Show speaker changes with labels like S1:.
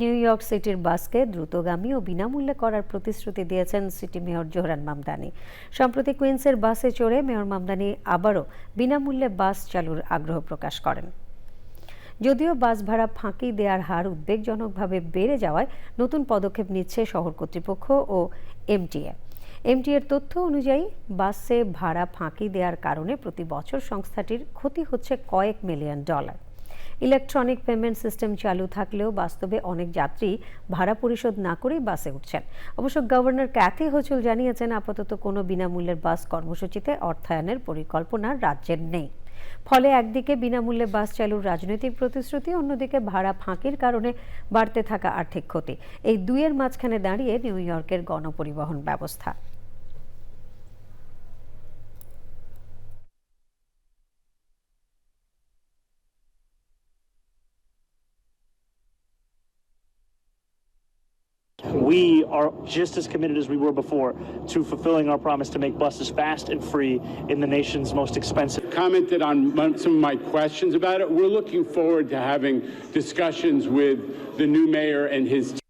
S1: New York সিটির বাসকে দ্রুতগামী ও বিনামূল্যে করার প্রতিশ্রুতি দিয়েছেন সিটি মেয়র জোহরান মামদানি। সম্প্রতি কুইন্সের বাসে চড়ে মেয়র মামদানি আবারও বিনামূল্যে বাস চালুর আগ্রহ প্রকাশ করেন। যদিও বাস ভাড়া ফাঁকি দেওয়ার হার উদ্বেগজনকভাবে বেড়ে যাওয়ায় নতুন পদক্ষেপ নিচ্ছে শহর কর্তৃপক্ষ ও এমটিএর তথ্য অনুযায়ী বাসে ভাড়া ফাঁকি দেওয়ার কারণে প্রতি বছর সংস্থাটির ক্ষতি হচ্ছে কয়েক million dollar. Electronic payment system চালু থাকলেও বাস্তবে অনেক যাত্রী ভাড়া পরিশোধ না করেই বাসে উঠছেন। অবশ্য গভর্নর ক্যাথি হোচুল জানিয়েছেন, আপাতত কোনো বিনামূল্যের বাস কর্মসূচিতে অর্থায়নের পরিকল্পনা রাজ্যের নেই। ফলে একদিকে বিনামূল্যে বাস চালুর রাজনৈতিক প্রতিশ্রুতি, অন্যদিকে ভাড়া ফাঁকির কারণে বাড়তে থাকা আর্থিক ক্ষতি, এই দুইয়ের মাঝখানে দাঁড়িয়ে নিউ ইয়র্কের গণপরিবহন ব্যবস্থা।
S2: We are just as committed as we were before to fulfilling our promise to make buses fast and free in the nation's most expensive.
S3: Commented on some of my questions about it. We're looking forward to having discussions with the new mayor and his team.